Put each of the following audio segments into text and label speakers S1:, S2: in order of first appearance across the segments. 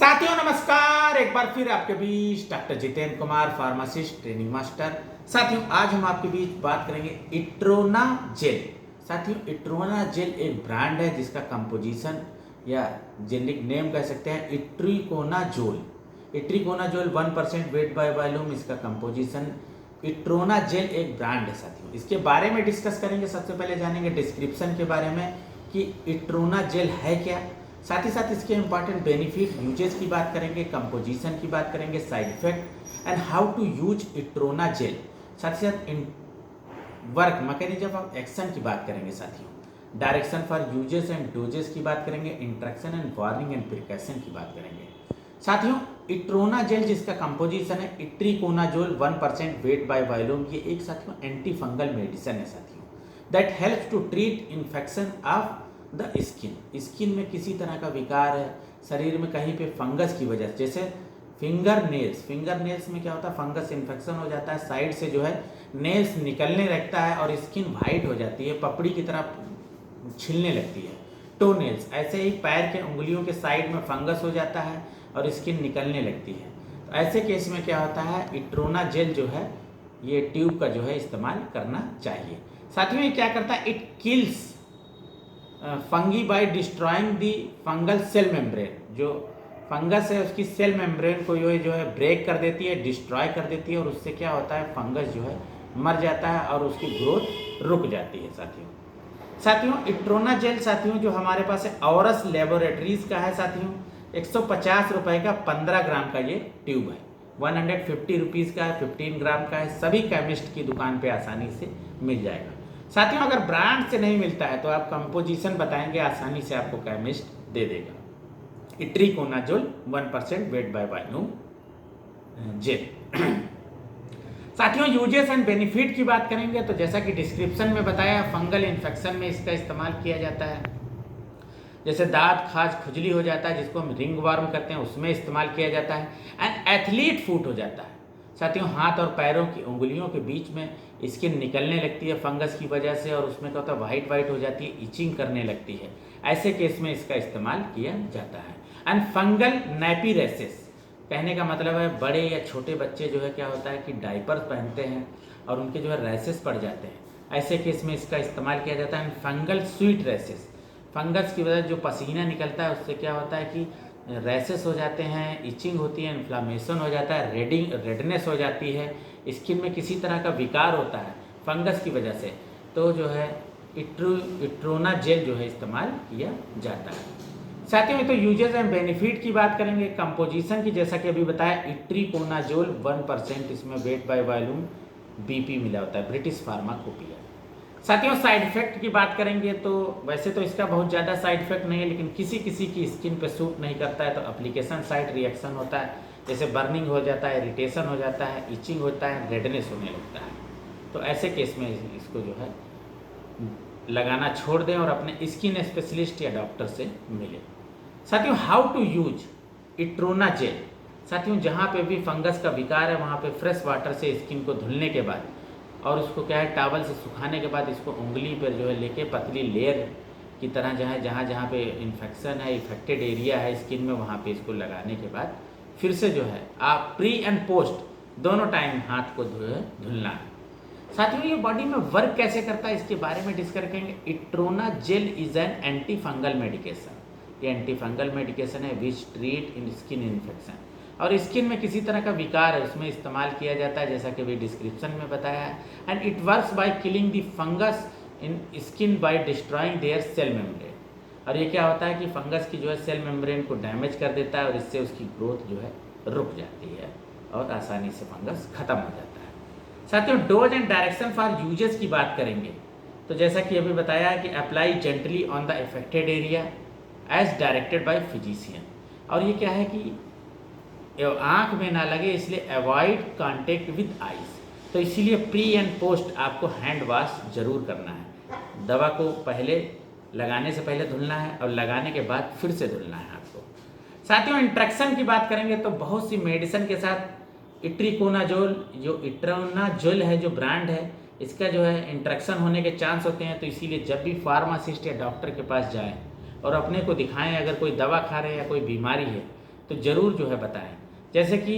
S1: साथियों नमस्कार, एक बार फिर आपके बीच doctor Jitendra Kumar, pharmacist, training master. साथियों आज हम आपके बीच बात करेंगे इट्रोना जेल। साथियों इट्रोना जेल एक ब्रांड है जिसका कंपोजिशन या जेनेरिक नेम कह सकते हैं इट्रिकोनाजोल। इट्रिकोनाजोल 1% वेट बाय वॉल्यूम इसका कंपोजिशन। इट्रोना जेल एक ब्रांड है साथियों, इसके बारे में डिस्कस करेंगे। सबसे पहले जानेंगे डिस्क्रिप्शन के बारे में कि इट्रोना जेल है क्या, साथ ही साथ इसके इंपॉर्टेंट बेनिफिट, यूजेस की बात करेंगे, कंपोजिशन की बात करेंगे, side effect and how to use Itrona gel. साथ ही साथ वर्क मैकेनिज्म ऑफ एक्शन की बात करेंगे साथियों, direction for uses and doses की बात करेंगे, interaction and warning and precaution की बात करेंगे। साथियों इट्रोना जेल जिसका कंपोजिशन है इट्रिकोनाजोल 1% वेट बाय वॉल्यूम, ये एक साथियों एंटी फंगल मेडिसिन है साथियों that helps to treat infection of the skin में किसी तरह का विकार है शरीर में कहीं पे फंगस की वजह से, जैसे फिंगर नेल्स में क्या होता है, फंगस इन्फेक्शन हो जाता है, साइड से जो है नेल्स निकलने लगता है और स्किन वाइट हो जाती है, पपड़ी की तरह छिलने लगती है, टो नेल्स। ऐसे ही पैर के उंगलियों के साइड में फंगस हो जाता है और स्किन निकलने लगती है। तो ऐसे केस में क्या होता है, इट्रोना जेल जो है ये ट्यूब का जो है इस्तेमाल करना चाहिए। साथियों ये क्या करता है, it kills fungi by destroying the fungal cell membrane. जो फंगस है उसकी सेल मेम्ब्रेन को जो है ब्रेक कर देती है, डिस्ट्रॉय कर देती है, और उससे क्या होता है, फंगस जो है मर जाता है और उसकी ग्रोथ रुक जाती है साथियों इट्रोना जेल साथियों जो हमारे पास है औरस लेबोरेटरीज का है साथियों, 150 रुपए का 15 ग्राम का ये ट्यूब है, 150 रुपीज़ का है, 15 ग्राम का है, सभी केमिस्ट की दुकान पे आसानी से मिल जाएगा। साथियों अगर ब्रांड से नहीं मिलता है तो आप कंपोजिशन बताएंगे, आसानी से आपको केमिस्ट दे देगा। इट्रिकोनाजोल 1% वेट बाय वॉल्यूम जेल। साथियों यूजेस एंड बेनिफिट की बात करेंगे तो जैसा कि डिस्क्रिप्शन में बताया, फंगल इन्फेक्शन में इसका इस्तेमाल किया जाता है। जैसे दांत खाज खुजली हो जाता है जिसको हम रिंग वर्म करते हैं, उसमें इस्तेमाल किया जाता है। एंड एथलीट फुट हो जाता है साथियों, हाथ और पैरों की उंगलियों के बीच में स्किन निकलने लगती है फंगस की वजह से, और उसमें क्या होता है वाइट हो जाती है, इचिंग करने लगती है। ऐसे केस में इसका इस्तेमाल किया जाता है। एंड फंगल नैपी रैसेस, कहने का मतलब है बड़े या छोटे बच्चे जो है क्या होता है कि डायपर पहनते हैं और उनके जो है रैसेस पड़ जाते हैं, ऐसे केस में इसका इस्तेमाल किया जाता है। फंगल स्वीट रैसेस, फंगस की वजह से जो पसीना निकलता है उससे क्या होता है कि रैसेस हो जाते हैं, इचिंग होती है, इन्फ्लामेशन हो जाता है, रेडनेस हो जाती है, स्किन में किसी तरह का विकार होता है फंगस की वजह से, तो जो है इट्रोना जेल जो है इस्तेमाल किया जाता है। साथियों में तो यूजेस एंड बेनिफिट की बात करेंगे, कंपोजिशन की, जैसा कि अभी बताया इट्रिकोनाजोल 1%, इसमें वेट बाय वॉल्यूम BP मिला होता है, ब्रिटिश फार्माकोपिया। साथियों साइड इफेक्ट की बात करेंगे तो वैसे तो इसका बहुत ज़्यादा साइड इफेक्ट नहीं है, लेकिन किसी किसी की स्किन पे सूट नहीं करता है तो एप्लीकेशन साइट रिएक्शन होता है, जैसे बर्निंग हो जाता है, इरिटेशन हो जाता है, इचिंग होता है, रेडनेस होने लगता है। तो ऐसे केस में इसको जो है लगाना छोड़ दें और अपने स्किन स्पेशलिस्ट या डॉक्टर से मिलें। साथियों how to use Itrona jail, साथियों जहाँ पे भी फंगस का विकार है वहाँ पे फ्रेश वाटर से स्किन को धुलने के बाद और उसको क्या है टॉवल से सुखाने के बाद इसको उंगली पर जो है लेके पतली लेयर की तरह जहाँ पे इन्फेक्शन है, इफेक्टेड एरिया है स्किन में, वहाँ पे इसको लगाने के बाद फिर से जो है आप प्री एंड पोस्ट दोनों टाइम हाथ को धुलना है। साथियों ये बॉडी में वर्क कैसे करता है इसके बारे में डिस्कस करेंगे। Itrona gel is an antifungal medication, ये एंटी फंगल मेडिकेशन है which treat in skin infection, और स्किन में किसी तरह का विकार है उसमें इस्तेमाल किया जाता है, जैसा कि भी डिस्क्रिप्शन में बताया है। And it works by killing the fungus in skin by destroying their cell membrane, और ये क्या होता है कि फंगस की जो है सेल मेम्ब्रेन को डैमेज कर देता है और इससे उसकी ग्रोथ जो है रुक जाती है और आसानी से फंगस खत्म हो जाता है। साथियों dose and direction for uses की बात करेंगे तो जैसा कि अभी बताया है कि apply gently on the affected area as directed by physician, और ये क्या है कि आँख में ना लगे इसलिए अवॉइड कांटेक्ट विद आइज, तो इसीलिए प्री एंड पोस्ट आपको हैंड वॉश जरूर करना है। दवा को पहले लगाने से पहले धुलना है और लगाने के बाद फिर से धुलना है आपको। साथियों इंट्रैक्शन की बात करेंगे तो बहुत सी मेडिसिन के साथ इट्रिकोनाजोल, जो इट्रोनाजोल है जो ब्रांड है, इसका जो है इंट्रैक्शन होने के चांस होते हैं, तो इसीलिए जब भी फार्मासिस्ट या डॉक्टर के पास जाएं और अपने को दिखाएं, अगर कोई दवा खा रहे हैं या कोई बीमारी है तो ज़रूर जो है बताएं। जैसे कि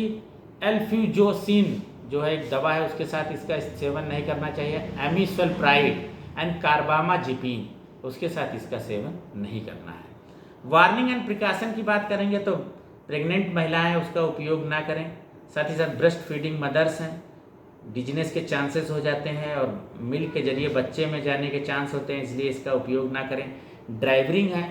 S1: एल्फ्यूजोसिन जो है एक दवा है, उसके साथ इसका सेवन नहीं करना चाहिए। एमिसल्प्राइड एंड कार्बामाजिपिन, उसके साथ इसका सेवन नहीं करना है। वार्निंग एंड प्रिकॉशन की बात करेंगे तो प्रेग्नेंट महिलाएं उसका उपयोग ना करें। साथ ही साथ ब्रेस्ट फीडिंग मदर्स हैं, डिजीनेस के चांसेस हो जाते हैं और मिल्क के जरिए बच्चे में जाने के चांस होते हैं, इसलिए इसका उपयोग ना करें। ड्राइवरिंग है,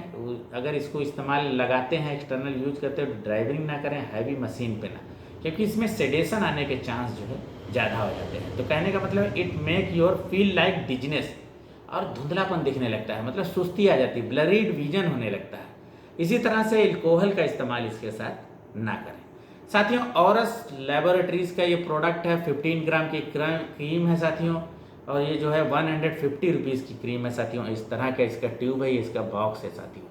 S1: अगर इसको इस्तेमाल लगाते हैं, एक्सटर्नल यूज करते हैं तो ड्राइवरिंग ना करें, हैवी मशीन पे ना, क्योंकि इसमें सेडेशन आने के चांस जो है ज़्यादा हो जाते हैं। तो कहने का मतलब it make your feel like dizziness, और धुंधलापन दिखने लगता है, मतलब सुस्ती आ जाती है, ब्लरीड विजन होने लगता है। इसी तरह से अल्कोहल का इस्तेमाल इसके साथ ना करें। साथियों, ऑरस लैबोरेटरीज का ये प्रोडक्ट है, 15 ग्राम की क्रीम है साथियों, और ये जो है 150 रुपीज़ की क्रीम है साथियों। इस तरह का इसका ट्यूब है, इसका बॉक्स है साथियों।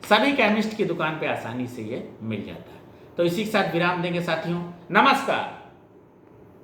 S1: सभी केमिस्ट की दुकान पे आसानी से ये मिल जाता है। तो इसी के साथ विराम देंगे साथियों। नमस्कार।